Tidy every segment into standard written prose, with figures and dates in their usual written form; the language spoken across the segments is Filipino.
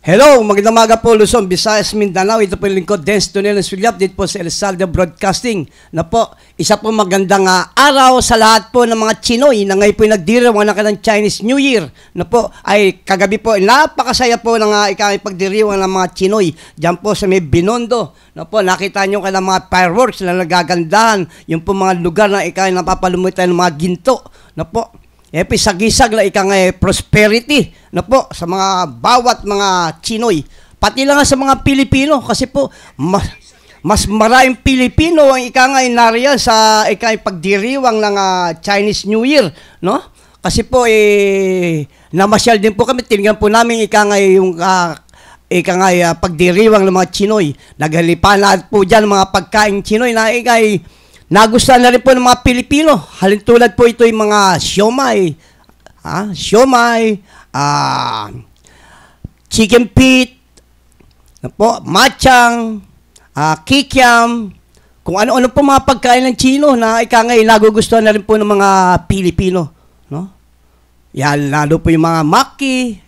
Hello, magandang umaga po Luzon, Visayas, Mindanao. Ito po yung lingkod, Dance Donel Sulyap, dito po sa Elsaldo Broadcasting. Na po, isa po magandang araw sa lahat po ng mga Chinoy na ngayon po nagdiriwang ng kanilang Chinese New Year. Na po, ay kagabi po, napakasaya po ng pagdiriwang ng mga Chinoy. Diyan po sa may Binondo. Na po, nakita nyo kanilang mga fireworks na nagagandahan. Yung po mga lugar na napapalumutan ng mga ginto. Na po, sagisag na prosperity na po sa mga bawat mga Chinoy. Pati lang sa mga Pilipino kasi po mas maraming Pilipino ang nariyan sa pagdiriwang ng Chinese New Year, no? Kasi po namasyal din po kami, tinignan po namin yung pagdiriwang ng mga Chinoy. Naghalipan po diyan mga pagkain Chinoy na nagustuhan na rin po ng mga Pilipino. Halintulad po ito yung mga siomay, chicken feet, machang, kikiam, kung ano-ano po mga pagkain ng Chino na nagugustuhan na rin po ng mga Pilipino. No? Yan, lalo po yung mga maki,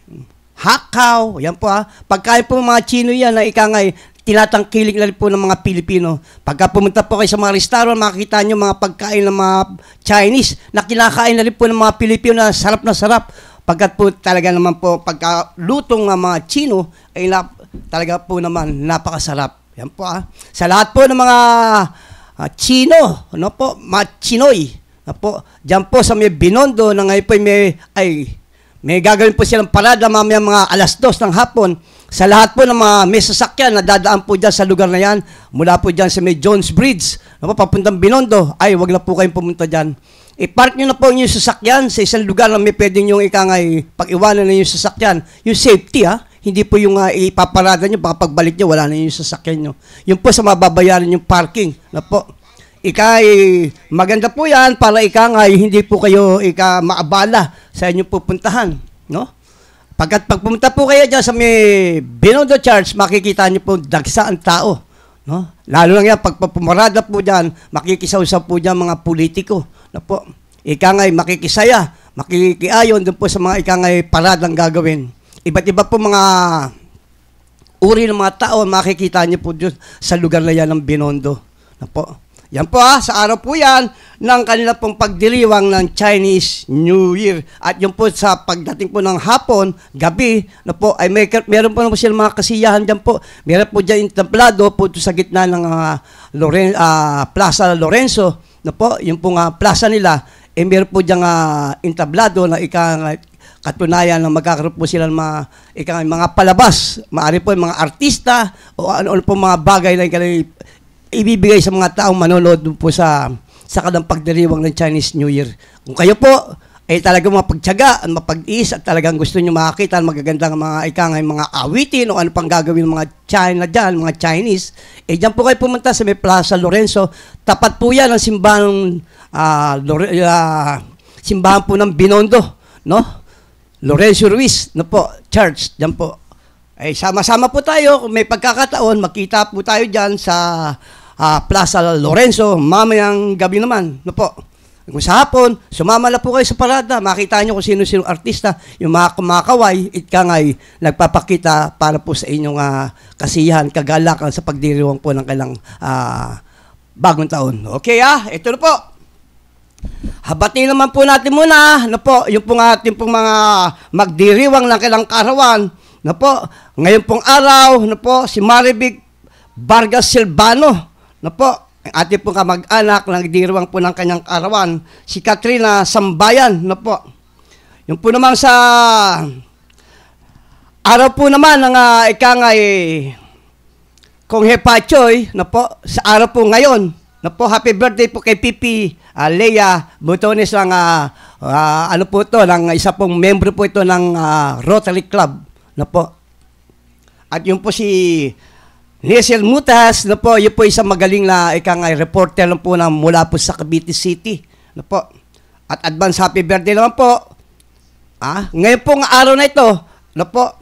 hakaw, yan po pagkain po ng mga Chino yan na tinatangkilik na rin po ng mga Pilipino. Pagka pumunta po kayo sa mga restaurant, makikita nyo mga pagkain ng mga Chinese na kinakain na rin po ng mga Pilipino na sarap na sarap. Pagkat po talaga naman po, pagka lutong ng mga Chino, ay talaga po naman napakasarap. Yan po Sa lahat po ng mga Chino, ano po, mga Chinoy, ano po, dyan po sa may Binondo, na ngayon po may gagawin po silang parada mamaya mga 2:00 ng hapon. Sa lahat po ng mga may sasakyan na dadaan po dyan sa lugar na yan, mula po dyan sa may Jones Bridge, papuntang Binondo, wag na po kayong pumunta dyan. I-park nyo na po yung sasakyan sa isang lugar na may pwede nyo pag-iwanan na yung sasakyan. Yung safety, hindi po yung ipaparada nyo, baka pagbalik nyo, wala na yung sasakyan nyo. Yung po sa mababayaran yung parking. Na po. Maganda po yan para hindi po kayo maabala sa inyong pupuntahan. No? Pag pumunta po kayo dyan sa may Binondo Church, makikita niyo po dagsa ang tao. No? Lalo lang yan, pag pumarada po dyan, makikisaw-saw po dyan mga politiko. No po? Makikisaya, makikiayon doon po sa mga paradang gagawin. Iba't iba po mga uri ng mga tao, makikita niyo po dyan sa lugar na yan ng Binondo. No po? Yan po sa araw po yan ng kanila pong pagdiriwang ng Chinese New Year. At yun po sa pagdating po ng hapon, gabi, na po, ay meron po na po sila mga kasiyahan dyan po. Meron po dyan entablado po sa gitna ng Plaza Lorenzo, na po, yung pong plaza nila, meron po dyan entablado na katunayan na magkakaroon po sila ng mga palabas. Maaari po yung mga artista o ano po mga bagay na ibibigay sa mga taong manonood po sa kanang pagdiriwang ng Chinese New Year. Kung kayo po ay talagang mapagtiyaga at mapag-is at talagang gusto nyo makakita ang magagandang mga awitin o ano pang gagawin ng mga China dyan, mga Chinese, dyan po kayo pumunta sa may Plaza Lorenzo. Tapat po yan ang simbahan po ng Binondo, no? Lorenzo Ruiz, no po, church, dyan po. Sama-sama po tayo, kung may pagkakataon, makita po tayo dyan sa Plaza Lorenzo, mamayang gabi naman, no po. Kung sa hapon, sumama na po kayo sa parada, makita nyo kung sino-sino artista, yung mga kumakaway, nagpapakita para po sa inyong kasiyahan, kagalakan sa pagdiriwang po ng kailang bagong taon. Okay ito na po. Habati naman po natin muna, no po, yung pong ating pong mga magdiriwang ng kailang karawan, no po, ngayon pong araw, no po, si Maribig Vargas Silvano, no po, ang ating pong kamag-anak, nagdiriwang po ng kanyang karawan, si Katrina Sambayan, no po. Yung po naman sa araw po naman ng Kong Hepachoy, no po, sa araw po ngayon, no po, happy birthday po kay Pipi Leia Butones ng ano po ito, ng isa pong membro po ito ng Rotary Club, no po. At yung po si Niesel Mutas, no po, yun po isang magaling na reporter lang po na mula po sa Cavite City, no po. At advance happy birthday naman po. Ngayon pong araw na ito, no po,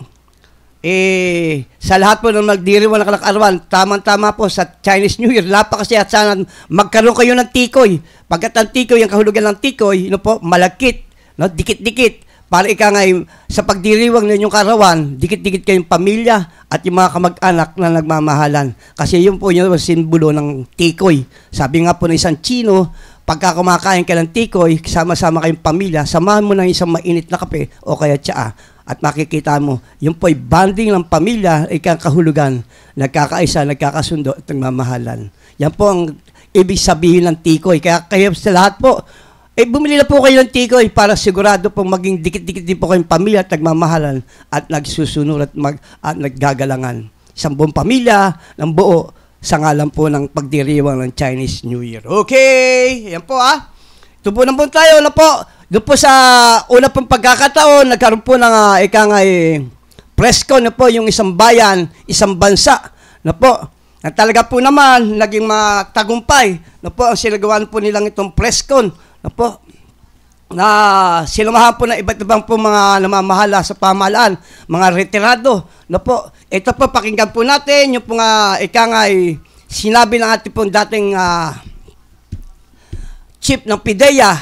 sa lahat po ng magdiriwang ng kalakaran, tamang-tama po sa Chinese New Year, kasi at sana magkaroon kayo ng tikoy. Pagkat ang tikoy, ang kahulugan ng tikoy, no po, malakit, no, dikit-dikit. para ika nga sa pagdiriwang ng inyong karawan, dikit-dikit kayong pamilya at yung mga kamag-anak na nagmamahalan. Kasi yun po yung simbolo ng tikoy. Sabi nga po ng isang Chino, pagka kumakain ka ng tikoy, sama-sama kayong pamilya, samahan mo ng isang mainit na kape o kaya tsaa. At makikita mo, yun po ay bonding ng pamilya, ikang kahulugan, nagkakaisa, nagkakasundo at nagmamahalan. Yan po ang ibig sabihin ng tikoy. Kaya sa lahat po, bumili na po kayo ng tikoy para sigurado pong maging dikit-dikit din po kayong pamilya at nagmamahalan at nagsusunod at naggagalangan. Isang buong pamilya ng buo sa ngalan po ng pagdiriwang ng Chinese New Year. Okay, yan po Ito po naman tayo na po. Doon po sa una pong pagkakataon, nagkaroon po ng presko na po yung isang bayan, isang bansa na po. Na talaga po naman, naging matagumpay na po ang sinagawan po nilang itong preskon na po, na sinamahan po ng iba't ibang po mga namamahala sa pamahalaan, mga retirado na po. Ito po, pakinggan po natin yung po sinabi ng ating pong dating chief ng PIDEA,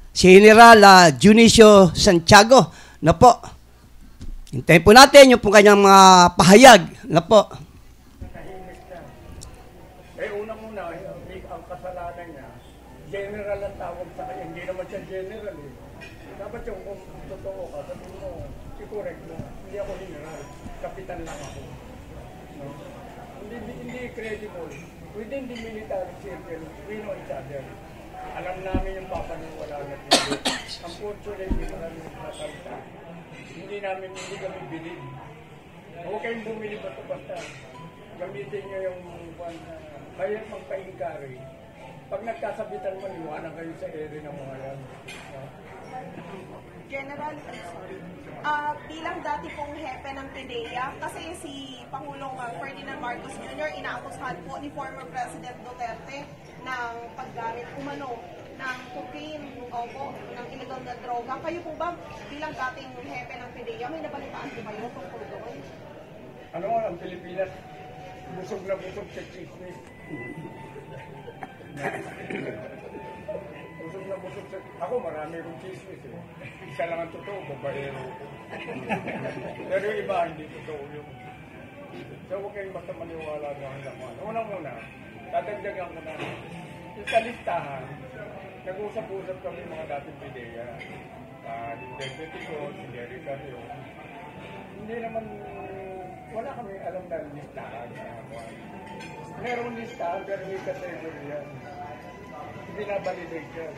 si General Junicio Santiago na po. Hintayin po natin yung po kanyang mga pahayag na po. Ang kasalanan niya, general ang tawag sa kanya. Hindi naman siya general eh. Dapat yung kung totoo ka, sabihin mo, i-correct mo, hindi ako general, kapitan lang ako. No? Hindi credible. Within the military circle, we know each other. Alam namin yung papaniwala na dito. Unfortunately, hindi namin nasalita. Hindi kami believe. Huwag kayong bumili basta-basta. Gamitin nyo yung kaya magpa-inkari. Pag nagkasabitan mo, iwanan kayo sa ere ng mga yan. General, bilang dati pong hepe ng PIDEA, kasi si Pangulong Ferdinand Marcos Jr. inaakusahan po ni former President Duterte ng paggamit umano ng cocaine o ng illegal na droga. Kayo po ba bilang dating hepe ng PIDEA, may nabalitaan po kayo tungkol doon? Ano ang Pilipinas? Busog na busog sa chismis. Busog na busog sa... Ako marami akong chismis eh. Isa lang ang totoo, babaero ko. Pero yung iba, hindi totoo yung... So huwag kayong basta maniwala ng laman. Unang-una, tatagdagan ko na. Sa listahan, nag-usap-usap kami mga dating PIDEA. Deputy ko, si Jerry Carrio. Hindi naman... Wala kami alam na listahan. Merong listahan, pero may category yan. Binabalidate yan.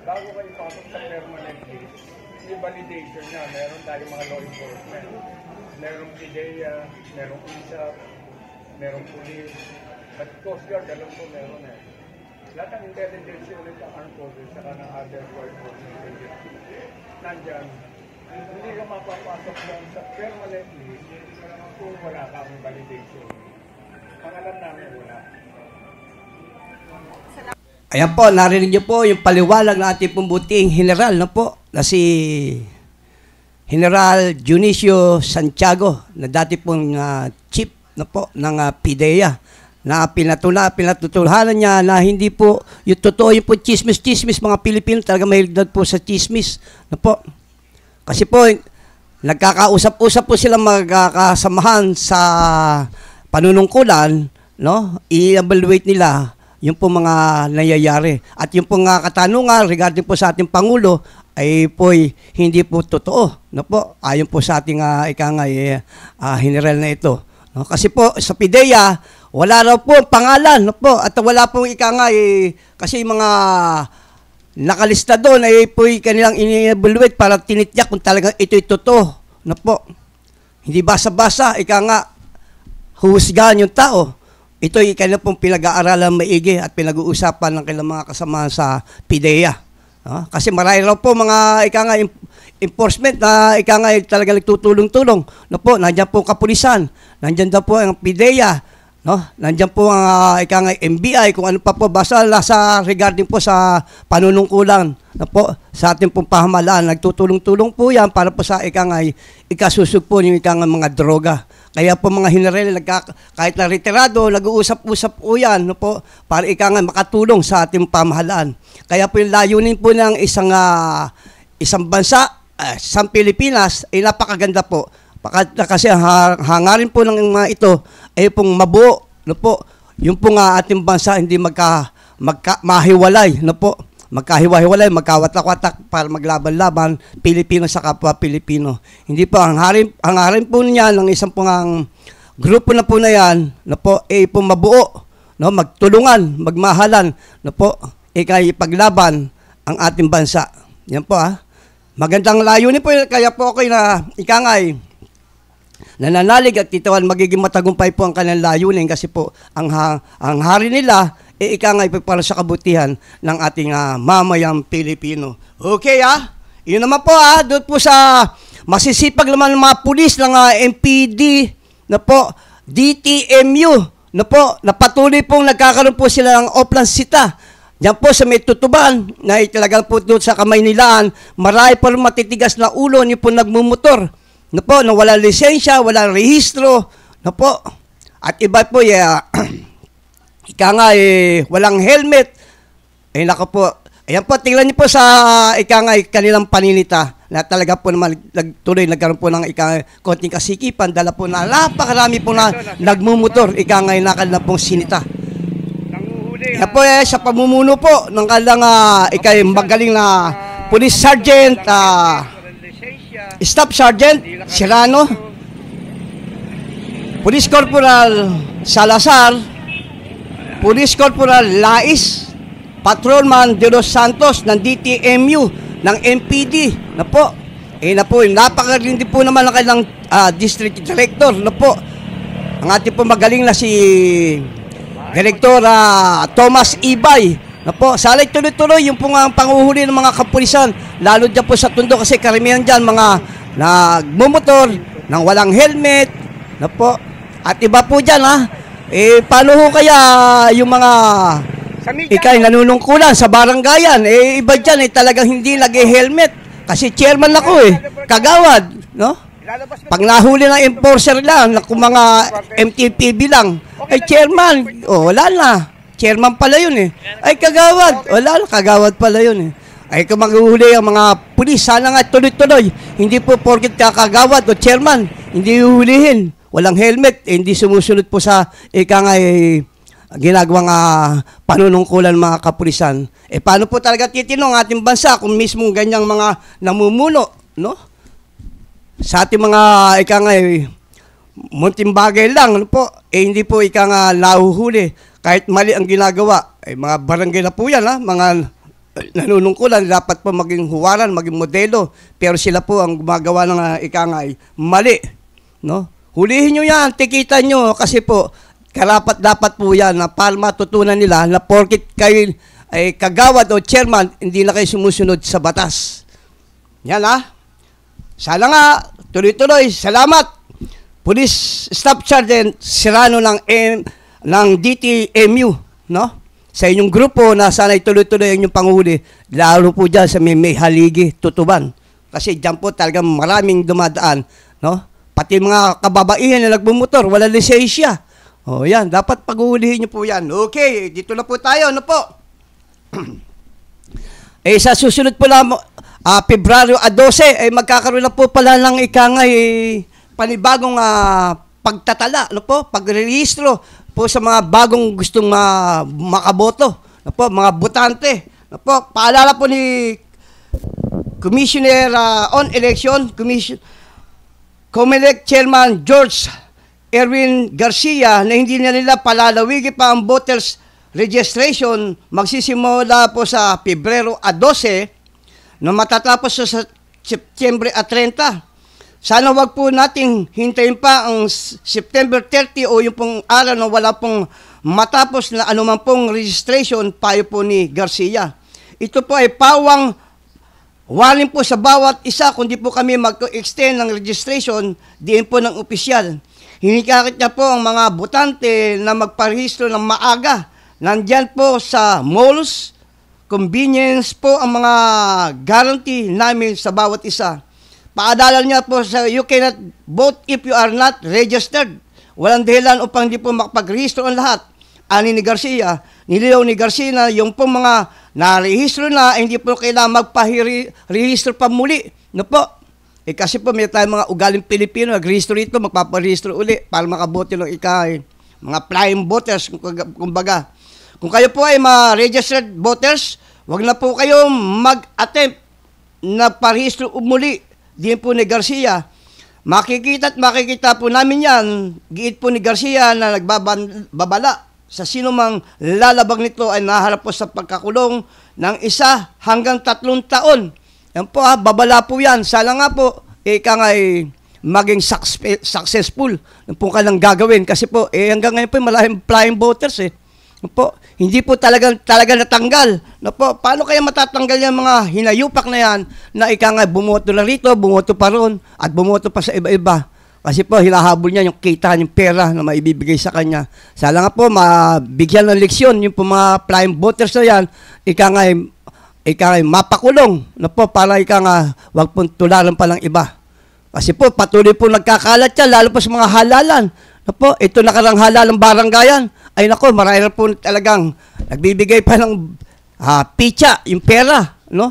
Bago kayo pasok sa permanent list, may validation na. Meron tayong mga law enforcement. Merong PIDEA, merong ISAP, merong police. At Coast Guard, alam ko meron eh. Lahat ng intelligence unit ng armed forces, saka ng other law enforcement agencies. Nandyan, hindi ka mapapasok lang sa permanent list kung wala kang validation. Ang alam namin, wala. Ayan po, narinig niyo po yung paliwalag ng ating pumbuting general na po, na si General Junicio Santiago, na dati pong chief na po ng PIDEA, na pinatutulhanan niya na hindi po yung totoo yung po chismis, mga Pilipino talaga mahilig po sa chismis na po. Kasi po, nagkakausap-usap po sila magkakasamahan sa panunungkulan, no? I-evaluate nila yung po mga nangyayari. At yung po katanungan regarding po sa ating Pangulo ay po hindi po totoo, no po? Ayon po sa ating general na ito. No? Kasi po sa PIDEA, wala raw po pangalan, no po? At wala pong kasi mga nakalista doon ay po kanilang ini-evaluate para tinityak kung talagang ito'y totoo. Na po. Hindi basa-basa, huhusgahan yung tao. Ito'y kanilang pong pinag-aaralan maigi at pinag-uusapan ng kanilang mga kasama sa PIDEA. Kasi marami raw po mga enforcement na talaga nagtutulong-tulong. Na po, nandiyan po kapulisan, nandiyan daw po ang PIDEA, no? Nandiyan po ang MBI, kung ano pa po, basta sa regarding po sa panunungkulan na po sa ating pong pamahalaan. Nagtutulong-tulong po yan para po sa ikasusog po yung mga droga. Kaya po mga general, kahit na retirado, nag-uusap-usap po yan, no po, para makatulong sa ating pamahalaan. Kaya po yung layunin po ng isang bansa sa Pilipinas ay napakaganda po. Kasi hangarin po ng mga ito ay pong mabuo, no po, yung pong ating bansa hindi mahiwalay, no po, magkahiwa-hiwalay, magkawatak-watak para maglaban-laban Pilipino sa kapwa Pilipino. Hindi po, hangarin po niya ng isang pong grupo na po na yan, no po, ay pong mabuo, no, magtulungan, magmahalan, no po, ikay paglaban ang ating bansa. Yan po Magandang layunin po, kaya po ako na ikangay nananalig at titawan magiging matagumpay po ang kanilang layunin kasi po ang hari nila ikangay po para sa kabutihan ng ating mamayang Pilipino. Okay Yun naman po doon po sa masisipag naman ng mga pulis ng MPD na po, DTMU na po, na patuloy pong nagkakaroon po sila ng Oplan Sita. Diyan po sa may tutuban, na talagang po doon sa Kamaynilaan, marami po matitigas na ulo niyo po nagmumotor. Na po, na wala lisensya, wala rehistro, na po. At iba po, walang helmet. Nako po. Ayan po, tingnan niyo po sa kanilang paninita na talaga po naman nagkaroon po ng konting kasikipan, dala po na napakarami po na nagmumotor, na kanilang pong sinita. Yan po sa pamumuno po ng kanilang magaling na Police Sergeant, Staff Sergeant Serrano, Police Corporal Salazar, Police Corporal Lais, Patrolman De Los Santos ng DTMU, ng MPD, na po. Napakagaling din po naman ang kanilang District Director, na po. Ang ating po magaling na si Direktor Thomas Ibay, na po, sana tuloy-tuloy yung pong panguhuli ng mga kapulisan, lalo dyan po sa Tondo kasi karamihan dyan mga nagmumotor nang walang helmet, na po. At iba po dyan paano ho kaya yung mga nanunungkulan sa barangayan, iba dyan talagang hindi lagi-helmet kasi chairman ako kagawad, no? Pag nahuli ng enforcer lang, kung mga MTPB lang, chairman, wala na. Chairman pala yun kagawad, wala na, kagawad pala yun kung maghuli ang mga pulis, sana nga tuloy-tuloy. Hindi po porket kakagawad o chairman, hindi huhulihin. Walang helmet, hindi sumusunod po sa ginagawang panunungkulan mga kapulisan. Paano po talaga titinong ating bansa kung mismo ganyang mga namumuno, no? Sa ating mga munting bagay lang, ano po, hindi po nahuhuli. Kahit mali ang ginagawa, mga barangay na po yan, mga nanunungkulan, dapat po maging huwaran, maging modelo. Pero sila po ang gumagawa ng mali, no? Hulihin nyo yan, tikitan nyo, kasi po, dapat po yan na para matutunan nila na porkit kayo ay kagawad o chairman, hindi na kayo sumusunod sa batas. Yan Sana nga, tuloy-tuloy. Salamat, Police Staff Sergeant Serrano ng DTMU, no? Sa inyong grupo na sana ituloy-tuloy ang inyong panghuli, lalo po dyan sa may haligi, tutuban. Kasi dyan po talagang maraming dumadaan, no? Pati mga kababaihan na nagbumotor, wala lisensya. Yan, dapat paghuhulihin nyo po yan. Okay, dito na po tayo, ano po? Sa susunod po lang, Pebraryo 12, magkakaroon na po pala ng panibagong pagtatala, ano po? Pagrehistro po sa mga bagong gustong makaboto, ano po? Mga botante. Ano po? Paalala po ni Commissioner on Election, COMELEC Chairman George Erwin Garcia na hindi na nila palalawigin pa ang voters registration magsisimula po sa Pebrero 12 na matatapos sa September 30. Sana wag po nating hintayin pa ang September 30 o yung pong araw na wala pong matapos na anuman pong registration, payo po ni Garcia. Ito po ay pawang warning po sa bawat isa kundi po kami mag-extend ng registration diin po ng opisyal. Hinikakit niya po ang mga botante na magparehistro ng maaga. Nandyan po sa malls, convenience po ang mga guarantee namin sa bawat isa. Paadalan niya po sa you cannot vote if you are not registered. Walang dahilan upang di po makapag-rehistro ang lahat. Ani ni Garcia, nililaw ni Garcia na yung pong mga narehistro na, hindi po kailangan magpa-rehistro pa muli. No po. Kasi po may tayong mga ugaling Pilipino, nag-rehistro rito, magpaparehistro uli para makabote ng mga flying voters, kumbaga. Kung kayo po ay ma-registered voters, wag na po kayo mag-attempt na parehistro muli din po ni Garcia. Makikita po namin yan, giit po ni Garcia na nagbabala sa sino mang lalabag nito ay naharap po sa pagkakulong ng 1 hanggang 3 taon. Yan po babala po yan. Sana nga po, ay maging successful ng po ka lang gagawin. Kasi po, hanggang ngayon po, maraming flying voters po, hindi po talaga natanggal. Po, paano kaya matatanggal yung mga hinayupak na yan na bumoto na rito, bumoto pa ron, at bumoto pa sa iba-iba. Kasi po, hilahabol niya yung kita, yung pera na maibibigay sa kanya. Sana nga po, mabigyan ng leksyon yung po mga flying voters na yan, mapakulong po, para wag pong tularan pa ng iba. Kasi po, patuloy po nagkakalat yan, lalo po sa mga halalan. Po, ito nakarang halalang baranggayan. Ay nako, marami na po talagang nagbibigay pa ng pitsa, yung pera, no?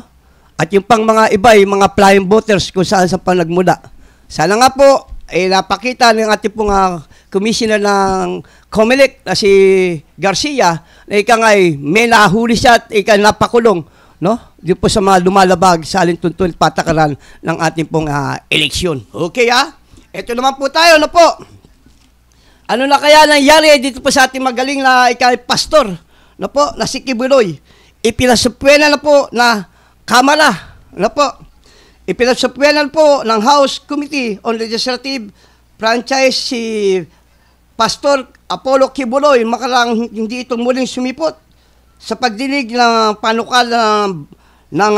At yung pang mga iba, yung mga flying voters kung saan sa nagmula. Sana nga po, napakita ng ating pong commissioner ng COMELEC na si Garcia, na may nahuli siya at napakulong, no? Di po sa mga lumalabag sa alintuntun at patakaran ng ating pong eleksyon. Okay, Ito naman po tayo, no po? Ano na kaya nangyari dito po sa ating magaling na pastor, no po, na si Kibuloy? Ipinasupwena na po na Kamara, no po? Ipinasupwena po ng House Committee on Legislative Franchise si Pastor Apollo Kibuloy, makarang hindi ito muling sumipot sa pagdinig ng panukala ng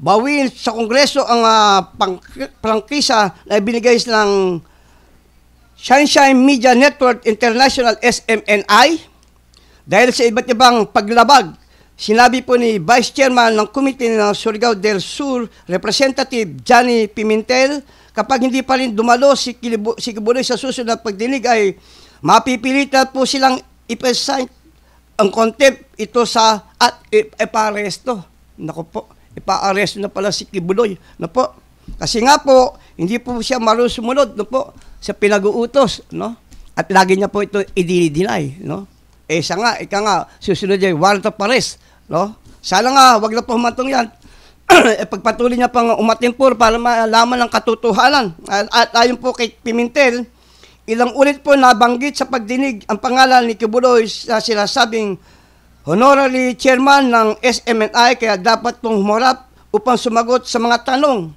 bawin sa Kongreso ang prangkisa na ibinigay ng Sunshine Media Network International SMNI dahil sa iba't ibang paglabag. Sinabi po ni Vice Chairman ng Committee ng Surigao del Sur, Representative Johnny Pimentel, kapag hindi pa rin dumalo si Kibuloy sa susunod na pagdinig ay mapipilitan po silang ipa-assign ang contempt ito at ipa-aresto. Naku po, ipa-aresto na pala si Kibuloy. No po. Kasi nga po, hindi po siya marunong sumunod, no po, sa pinag-uutos, no? At lagi niya po ito i-deny, no? Siya nga, susunod niya, warrant of arrest, no? Sana nga, wag na po humantong yan. Pagpatuloy niya pang umatimpur para malaman ng katotohanan. At ayon po kay Pimentel, ilang ulit po nabanggit sa pagdinig ang pangalan ni Kibuloy sa sinasabing honorary chairman ng SMNI, kaya dapat pong humarap upang sumagot sa mga tanong.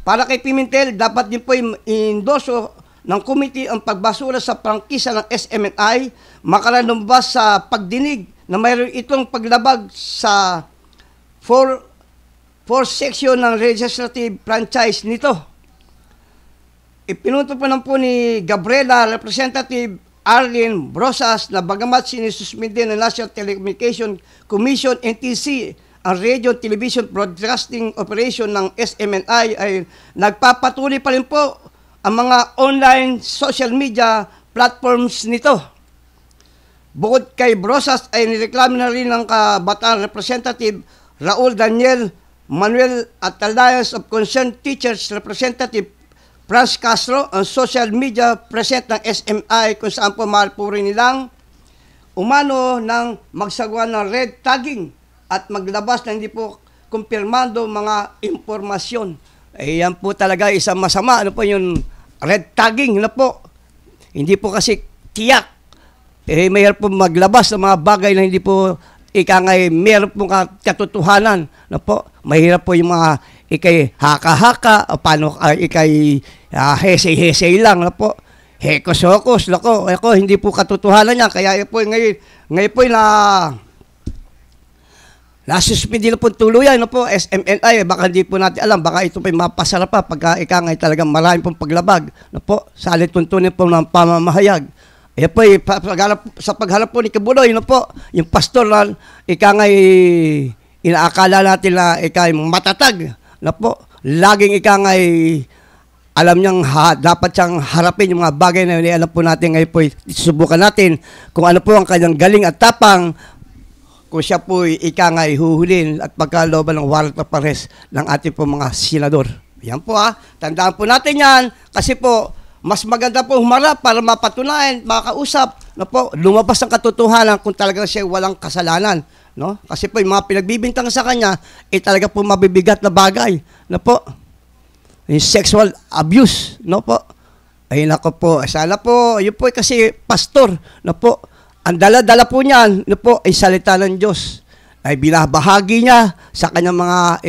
Para kay Pimentel, dapat din po i-endorso ng committee ang pagbasura sa prangkisa ng SMNI, makalalumabas sa pagdinig na mayroon itong paglabag sa 4 section ng legislative franchise nito. Ipinunto pa po ni Gabriela, Representative Arlene Brosas, na bagamat sinisuspinde ng National Telecommunication Commission, NTC, ang Radio Television Broadcasting Operation ng SMNI, ay nagpapatuloy pa rin po ang mga online social media platforms nito. Bukod kay Brosas ay nireklamo na rin ng kabataan Representative Raul Daniel Manuel at Alliance of Concerned Teachers Representative Franz Castro ang social media present ng SMI, kung saan po mahal nilang umano ng magsagawa ng red tagging at maglabas na hindi po kumpirmando mga impormasyon. Yan po talaga isang masama. Ano po yung red tagging? Ano po? Hindi po kasi tiyak. Mayroon po maglabas ng mga bagay na hindi po mayroon po katotohanan. Ano po? Mahirap po yung mga haka-haka, o paano hesay-hesay lang. Ano po? Hekos-hokos. Ako, hindi po katotohanan yan. Kaya po ngayon po nasuspindi na po tuluyan, no po, SMNI, baka hindi po natin alam, baka ito po mapasarap pa pagka talagang marami pong paglabag, no po, sa alituntunin po ng pamamahayag. Ayan po, sa pagharap po ni Kibuloy, no po, yung pastor na inaakala natin na matatag, no po, laging alam niyang dapat siyang harapin yung mga bagay na alam po natin ngayon po, susubukan natin kung ano po ang kanyang galing at tapang, kung siya po huhulin at pagkalooban ng warrant of arrest ng ating po mga senador. Yan po tandaan po natin yan, kasi po, mas maganda po humarap para mapatunayan, makausap, no po, lumabas ang katotohanan kung talaga siya walang kasalanan, no? Kasi po, yung mga pinagbibintang sa kanya, talaga po mabibigat na bagay, no po? Yung sexual abuse, no po? Ay nako po, sana po, yun po kasi pastor, no po? Ang dala-dala po niyan, no po, ay salita ng Diyos. Ay binabahagi niya sa kanyang mga,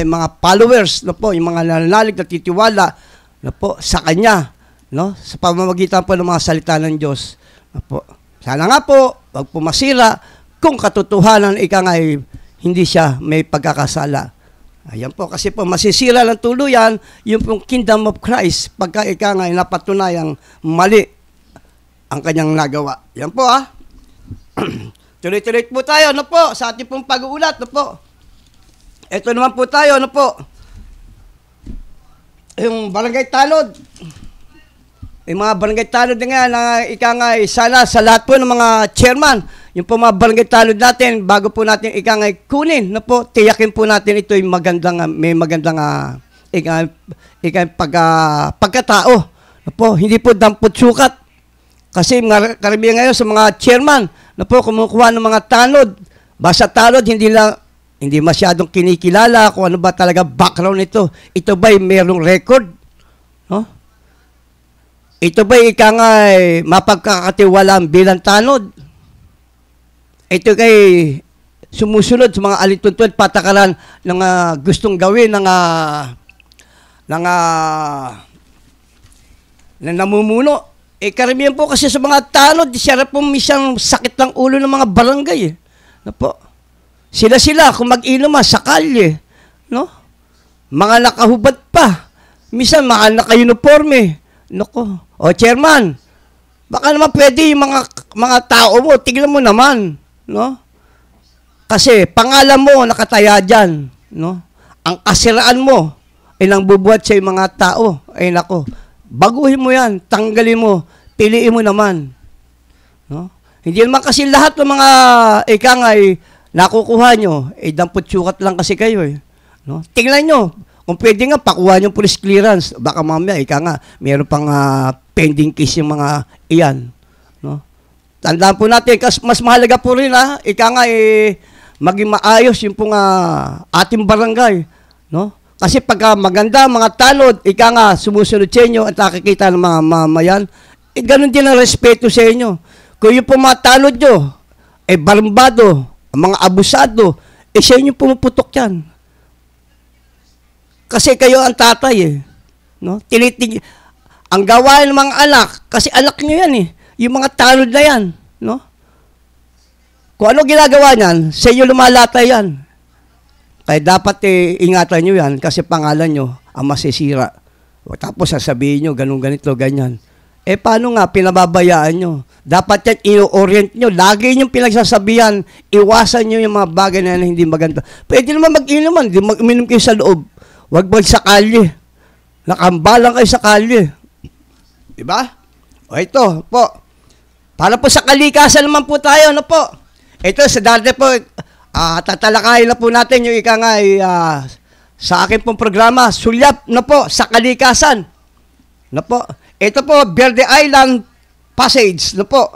mga followers, no po, yung mga nananalig na titiwala, no po, sa kanya, no? Sa pamamagitan po ng mga salita ng Diyos. Po. Sana nga po, wag po masira kung katotohanan ay hindi siya may pagkakasala. Ayan po, kasi po masisira ng tuluyan yung pong kingdom of Christ pagka napatunayang mali ang kanyang nagawa. Yan po Tuloy-tuloy po tayo, no po, sa ating pong pag-uulat, no po. Ito naman po tayo, no po. Yung barangay tanod. Yung mga barangay tanod na sana sa lahat po ng mga chairman, yung po mga barangay tanod natin, bago po natin kunin, no po, tiyakin po natin ito yung may magandang pagkatao. No po, hindi po dampot sukat. Kasi karamihan ngayon sa mga chairman, no po, kumukuha ng mga tanod. Basta tanod, hindi masyadong kinikilala kung ano ba talaga background nito. Ito ba'y mayroong record? No? Ito ba'y mapagkakatiwalaan bilang tanod? Ito kay sumusunod sa mga alituntuan, patakaran ng gustong gawin ng namumuno. Karamihan po kasi sa mga tanod, siya po misang sakit ng ulo ng mga barangay. No po? Sila kung mag-inuman sa kalye, no? Mga nakahubad pa. Minsan mga naka-uniforme. Nako. O chairman, baka naman pwede yung mga tao mo, tignan mo naman, no? Kasi pangalan mo nakataya diyan, no? Ang kasiraan mo ay nang bubuhat sa mga tao. Ay nako. Baguhin mo 'yan, tanggalin mo, piliin mo naman. No? Hindi naman kasi lahat ng mga nakukuha nyo, dampot sukat lang kasi kayo No? Tingnan nyo, kung pwede nga, pakuha nyo police clearance. Baka mamaya, meron pang pending case yung mga iyan. No? Tandaan po natin, mas mahalaga po rin, maging maayos yung pong ating barangay. No? Kasi pagka maganda, mga tanod, sumusunod sa inyo at nakikita ng mga mamayan, ganun din ang respeto sa inyo. Kung yung pong mga tanod nyo, barambado, mga abusado, sa inyo pumuputok yan. Kasi kayo ang tatay No? Ang gawain ng mga anak, kasi anak nyo yan yung mga tanod na yan. No? Kung ano ginagawa niyan, sa inyo lumalatay yan. Kaya dapat ingatan nyo yan kasi pangalan nyo ang masisira. O, tapos sasabihin nyo, ganito, ganyan. Paano nga, pinababayaan nyo? Dapat yan, i-orient nyo. Lagi nyo pinagsasabihan, iwasan nyo yung mga bagay na hindi maganda. Pwede naman mag-inuman, mag-inom kayo sa loob. Huwag sa kalye. Nakambalang kayo sa kalye. Diba? O ito, po. Para po sa kalikasan naman po tayo, no po? Ito, sa dati po, tatalakayin na po natin yung sa akin pong programa, sulyap na po sa kalikasan. Na po. Ito po, Verde Island Passage, na po.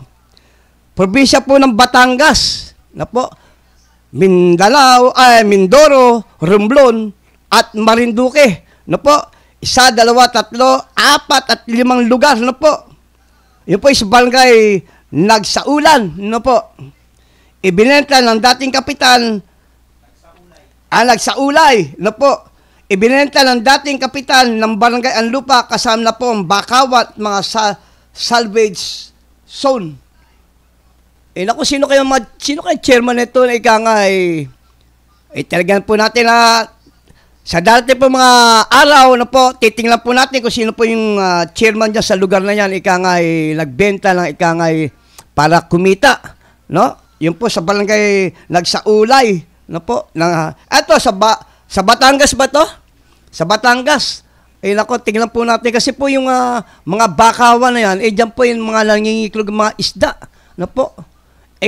Probinsya po ng Batangas, na po. Mindoro, Romblon, at Marinduque, na po. 1, 2, 3, 4 at 5 lugar, na po. Yun po sa barangay Nagsaulan, na po. Ibinenta ng dating kapitan, Nagsaulay, na po. Ibinenta ng dating kapitan ng barangay Anlupa kasama na po ang Bakawat, mga salvage zone. Naku, sino kayo chairman nito na talagang po natin sa dati po mga araw na po, titingnan po natin kung sino po yung chairman dyan sa lugar na yan, nagbenta ng para kumita, no? Yun po sa barangay Nagsaulay, no po. Eto, sa Batangas ba to? Sa Batangas. Nako, tingnan po natin kasi po yung mga bakawan na yan, dyan po yung mga nangingiklog mga isda, no po.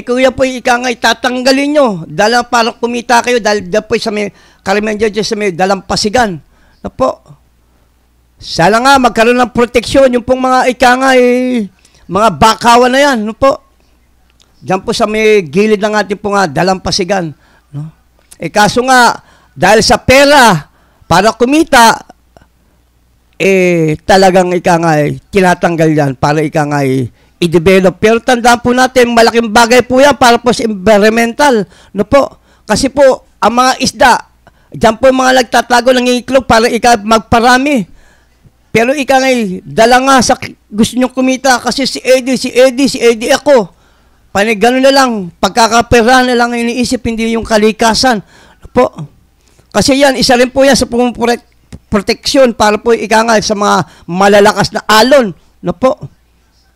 Kung yan po yung tatanggalin nyo, dahil para kumita kayo, dahil dyan po sa may, karamihan dyan sa may dalampasigan, no po. Sana nga magkaroon ng proteksyon yung pong mga mga bakawan na yan, no po. Diyan po sa may gilid ng ating pong dalampasigan, no. Kaso nga dahil sa pera para kumita, talagang tinatanggal yan para i-develop. Pero tandaan po natin, malaking bagay po yan para po sa environmental, no po. Kasi po ang mga isda, diyan po mga nagtatago ng iklog para magparami. Pero dala nga sa gusto nyo kumita kasi si Eddie ako. Panig gano'n na lang, pagkakapera na lang iniisip, hindi yung kalikasan. Po. Kasi yan, isa rin po yan sa proteksyon para po sa mga malalakas na alon. No po.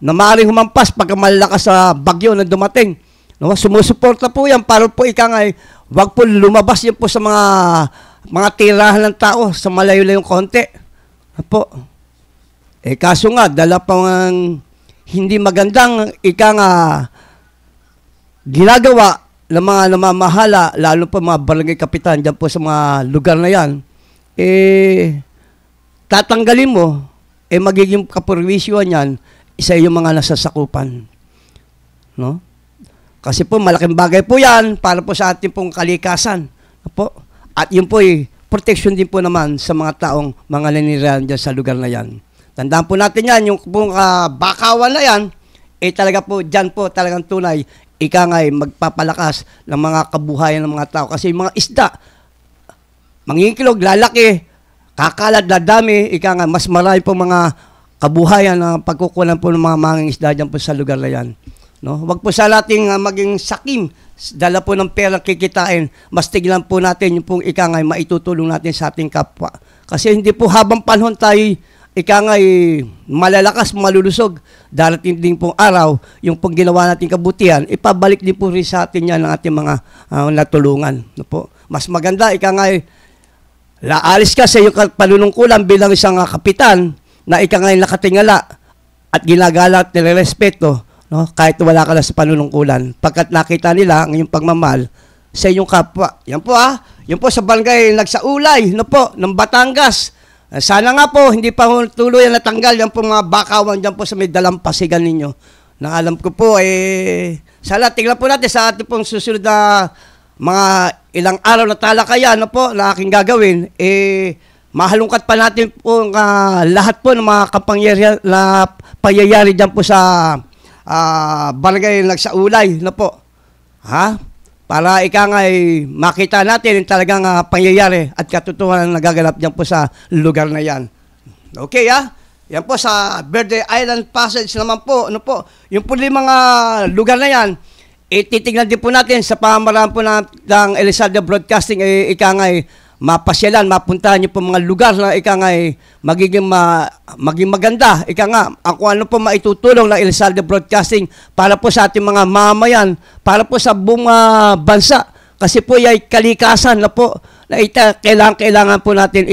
Na maaaring humampas pagka malalakas sa bagyo na dumating. No? Sumusuporta po yan para po wag po lumabas yan po sa mga tirahan ng tao sa malayo-layong konti. No po. Kaso nga, dala pang hindi magandang ginagawa ng mga namamahala, lalo pa mga barangay kapitan dyan po sa mga lugar na yan, tatanggalin mo, magiging kapurwisyoan yan, isa yung mga nasasakupan. No? Kasi po, malaking bagay po yan para po sa ating pong kalikasan. Po? At yun po protection din po naman sa mga taong mga nanirahan dyan sa lugar na yan. Tandaan po natin yan, yung pong bakawan na yan, talaga po, dyan po talagang tunay, magpapalakas ng mga kabuhayan ng mga tao. Kasi yung mga isda, mangingkilog, lalaki, kakalat, dadami, mas marami po mga kabuhayan na pagkukunan po ng mga manging isda dyan po sa lugar na yan. No? Huwag po sa nating maging sakim, dala po ng pera kikitain, mas tignan po natin yung pong maitutulong natin sa ating kapwa. Kasi hindi po habang panahon tayo malalakas, malulusog, darating din pong araw, yung pong ginawa natin kabutihan, ipabalik din po rin sa atin yan ng ating mga natulungan. No po? Mas maganda, laalis ka sa iyong panunungkulan bilang isang kapitan na nakatingala at ginagala at nirerespeto, no? Kahit wala ka na sa panunungkulan. Pagkat nakita nila ang iyong pagmamahal sa iyong kapwa. Yan po yan po sa barangay Nagsaulay, no po, ng Batangas. Sana nga po, hindi pa tuluyan natanggal yan po mga bakawan dyan po sa may dalampasigan ninyo. Na alam ko po, sana tingnan po natin sa ating pong susunod na mga ilang araw na talakayan na po na aking gagawin, mahalungkat pa natin po lahat po ng mga pangyayari dyan po sa barangay Nagsaulay na po. Para makita natin yung talagang pangyayari at katotohanan na nagaganap dyan po sa lugar na yan. Okay, yan po sa Verde Island Passage naman po. Ano po, yung po mga lugar na yan, titignan din po natin sa pamamaraan po ng Elizalde Broadcasting, mapasyalan, mapuntahan niyo po mga lugar na maging maganda. Ako ano po maitutulong ng Elizalde Broadcasting para po sa ating mga mamayan, para po sa buong bansa. Kasi po ay kalikasan na po, na kailangan po natin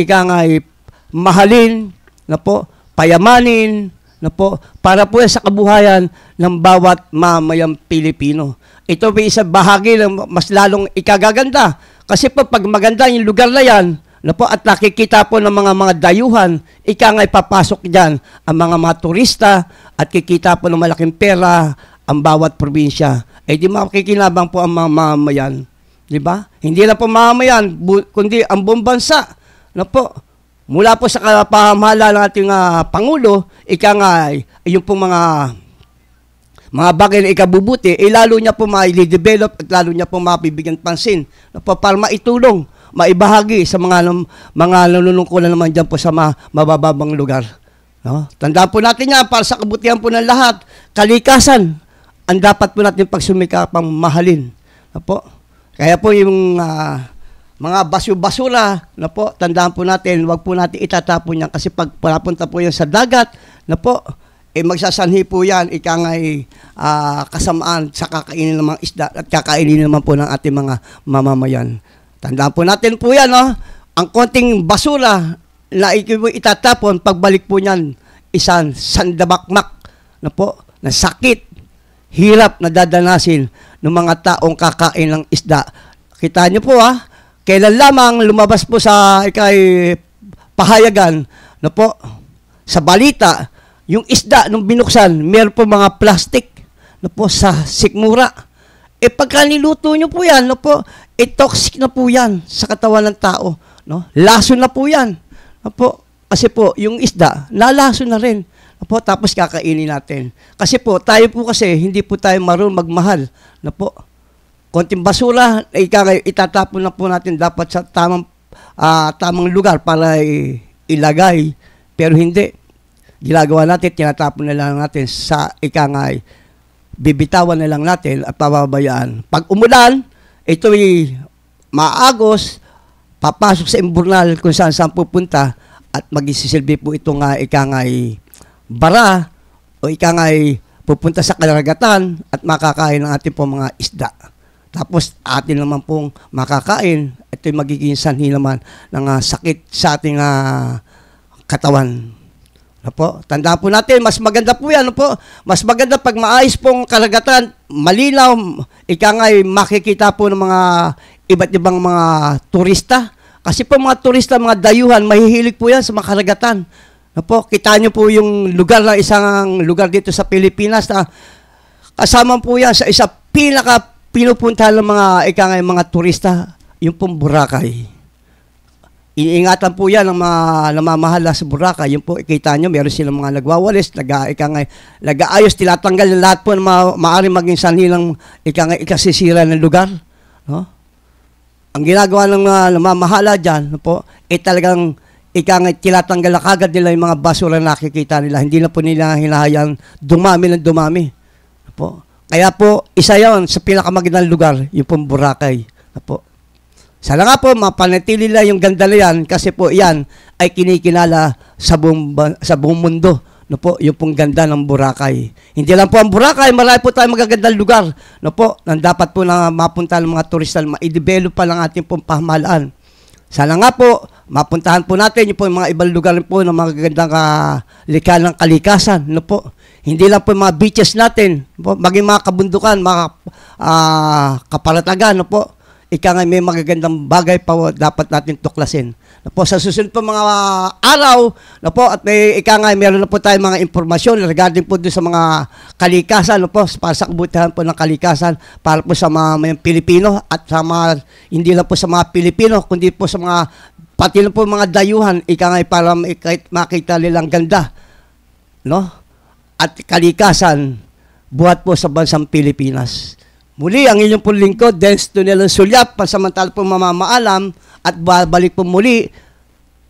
mahalin, na po, payamanin, na po, para po sa kabuhayan ng bawat mamayang Pilipino. Ito po isang bahagi ng mas lalong ikagaganda. Kasi po, pag maganda yung lugar na yan, na po, at nakikita po ng mga dayuhan, papasok dyan ang mga turista at kikita po ng malaking pera ang bawat probinsya. Di makikinabang po ang mga mamayan. Di ba? Hindi na po mamayan, kundi ang buong bansa. Na po, mula po sa pamahala ng ating Pangulo, yung po mga bagay na ikabubuti, lalo niya po ma-develop at lalo niya po mabibigyan pansin para maitulong, maibahagi sa mga nanunungkulan naman dyan po sa mabababang lugar. No? Tandaan po natin yan, para sa kabutihan po ng lahat, kalikasan, ang dapat po natin pagsumikapang mahalin. No po? Kaya po yung mga basura, na po, tandaan po natin, wag po natin itatapon yan kasi pag panapunta po yan sa dagat, na po, magsasanhi po yan, kasamaan sa kakainin ng mga isda at kakainin naman po ng ating mga mamamayan. Tandaan po natin po yan, no? Ang konting basura na itatapon, pagbalik po niyan, isang sandabakmak na po, na sakit, hirap na dadanasin ng mga taong kakain ng isda. Kita niyo po, kailan lamang lumabas po sa pahayagan, na po, sa balita, yung isda nung binuksan, meron po mga plastic na po sa sikmura. Pagka niluto nyo po yan, toxic na po yan sa katawan ng tao. No? Laso na po yan. Kasi po, yung isda, nalaso na rin. Tapos kakainin natin. Kasi po, tayo po kasi, hindi po tayo marunong magmahal. Konting basura, itatapon na po natin dapat sa tamang lugar para ilagay. Pero hindi. Ginagawa natin, tinatapon na lang natin sa bibitawan na lang natin at pababayaan. Pag umulan, ito'y maagos, papasok sa imburnal kung saan pupunta at magsisilbi po itong bara o pupunta sa karagatan at makakain ng ating po mga isda. Tapos atin naman pong makakain, ito'y magiging sanhi naman ng sakit sa ating katawan. Tandaan po natin, mas maganda po yan. Mas maganda pag maayos pong karagatan, malinaw, makikita po ng mga iba't ibang mga turista. Kasi po mga turista, mga dayuhan, mahihilig po yan sa mga karagatan. Kita nyo po yung lugar ng isang lugar dito sa Pilipinas na kasama po yan sa isa pinupuntahan ng mga turista, yung pong Boracay. Iniingatan po yan ng mga namamahala sa Boracay. Yung po, ikita nyo, meron silang mga nagwawalis, nag-aayos, tinatanggal ng lahat po na maaaring maging sanhi ng ikasisira ng lugar. No? Ang ginagawa ng namamahala dyan, talagang tinatanggal na kagad nila yung mga basura na nakikita nila. Hindi na po nila hinahayang dumami ng dumami. Kaya po, isa yon sa pinakamagandang lugar, yung pong Boracay. Sana nga po, mapanatili lang yung ganda na yan kasi po yan ay kinikinala sa buong mundo. Yung pong ganda ng Boracay. Hindi lang po ang Boracay, marami po tayong magagandang lugar. Nang dapat po na mapunta ng mga turista, ma-develop pa lang ating pong pamahalaan. Sana nga po, mapuntahan po natin yung po mga ibang lugar po ng magagandang likha ng kalikasan. Hindi lang po yung mga beaches natin, maging mga kabundukan, mga kaparatagan, may magagandang bagay pa dapat natin tuklasin. Sa susunod po mga araw, at meron na po tayong mga impormasyon regarding po doon sa mga kalikasan, para sa kabutihan po ng kalikasan, para po sa mga Pilipino at sa mga, hindi lang po sa mga Pilipino, kundi po sa mga, pati lang po mga dayuhan, para makita nilang ganda, at kalikasan, buhat po sa bansang Pilipinas. Muli, ang inyong pong lingkod, Dance Tonelong Sulyap, pansamantala pong mamamaalam at babalik po muli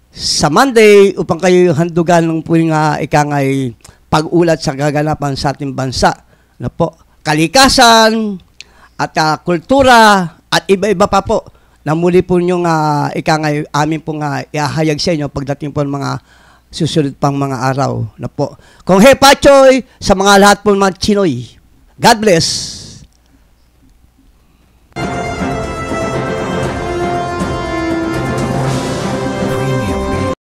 sa Monday upang kayo handugan ng po yung pag-ulat sa kaganapan sa ating bansa. Kalikasan at kultura at iba-iba pa po na muli po yung amin pong ihahayag sa inyo pagdating po ng mga susunod pang mga araw. Kung Hepachoy sa mga lahat po mga Chinoy. God bless.